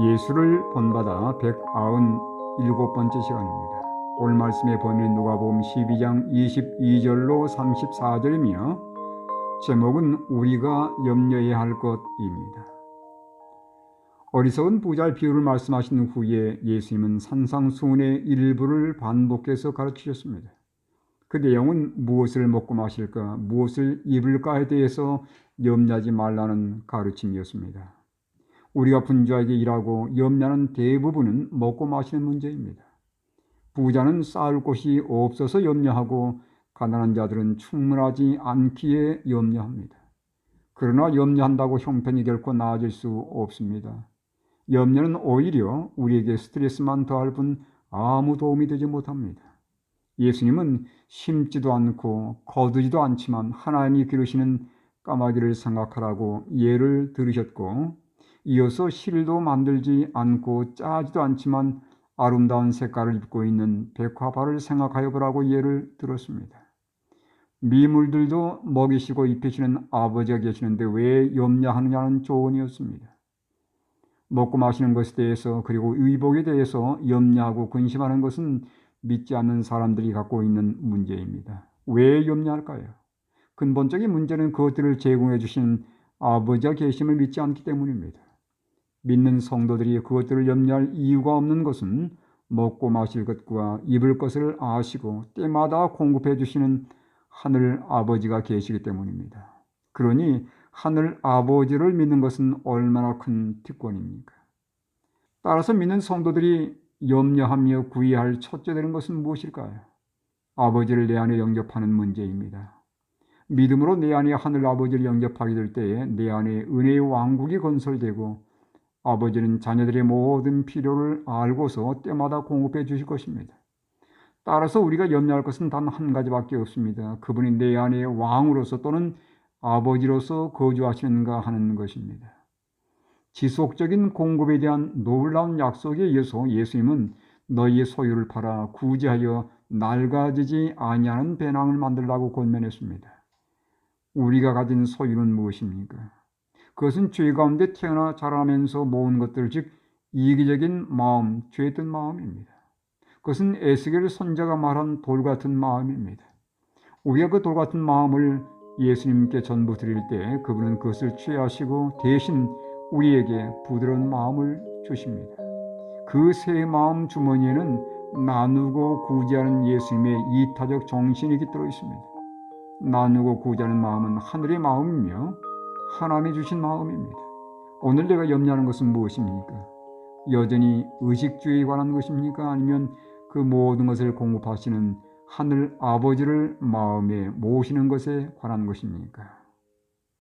예수를 본받아 197번째 시간입니다. 오늘 말씀의 본문은 누가복음 12장 22절로 34절이며 제목은 우리가 염려해야 할 것입니다. 어리석은 부자의 비유를 말씀하신 후에 예수님은 산상수훈의 일부를 반복해서 가르치셨습니다. 그 내용은 무엇을 먹고 마실까, 무엇을 입을까에 대해서 염려하지 말라는 가르침이었습니다. 우리가 분주하게 일하고 염려하는 대부분은 먹고 마시는 문제입니다. 부자는 쌓을 곳이 없어서 염려하고 가난한 자들은 충분하지 않기에 염려합니다. 그러나 염려한다고 형편이 결코 나아질 수 없습니다. 염려는 오히려 우리에게 스트레스만 더할 뿐 아무 도움이 되지 못합니다. 예수님은 심지도 않고 거두지도 않지만 하나님이 기르시는 까마귀를 생각하라고 예를 들으셨고, 이어서 실도 만들지 않고 짜지도 않지만 아름다운 색깔을 입고 있는 백화발을 생각하여 보라고 예를 들었습니다. 미물들도 먹이시고 입히시는 아버지가 계시는데 왜 염려하느냐는 조언이었습니다. 먹고 마시는 것에 대해서 그리고 의복에 대해서 염려하고 근심하는 것은 믿지 않는 사람들이 갖고 있는 문제입니다. 왜 염려할까요? 근본적인 문제는 그것들을 제공해 주신 아버지가 계심을 믿지 않기 때문입니다. 믿는 성도들이 그것들을 염려할 이유가 없는 것은 먹고 마실 것과 입을 것을 아시고 때마다 공급해 주시는 하늘 아버지가 계시기 때문입니다. 그러니 하늘 아버지를 믿는 것은 얼마나 큰 특권입니까? 따라서 믿는 성도들이 염려하며 구해야 할 첫째 되는 것은 무엇일까요? 아버지를 내 안에 영접하는 문제입니다. 믿음으로 내 안에 하늘 아버지를 영접하게 될 때에 내 안에 은혜의 왕국이 건설되고 아버지는 자녀들의 모든 필요를 알고서 때마다 공급해 주실 것입니다. 따라서 우리가 염려할 것은 단 한 가지밖에 없습니다. 그분이 내 안에 왕으로서 또는 아버지로서 거주하시는가 하는 것입니다. 지속적인 공급에 대한 놀라운 약속에 의해서 예수님은 너희의 소유를 팔아 구제하여 낡아지지 아니하는 배낭을 만들라고 권면했습니다. 우리가 가진 소유는 무엇입니까? 그것은 죄 가운데 태어나 자라면서 모은 것들, 즉 이기적인 마음, 죄된 마음입니다. 그것은 에스겔 선지자가 말한 돌 같은 마음입니다. 우리가 그 돌 같은 마음을 예수님께 전부 드릴 때 그분은 그것을 취하시고 대신 우리에게 부드러운 마음을 주십니다. 그 새 마음 주머니에는 나누고 구제하는 예수님의 이타적 정신이 깃들어 있습니다. 나누고 구제하는 마음은 하늘의 마음이며 하나님이 주신 마음입니다. 오늘 내가 염려하는 것은 무엇입니까? 여전히 의식주의에 관한 것입니까? 아니면 그 모든 것을 공급하시는 하늘 아버지를 마음에 모시는 것에 관한 것입니까?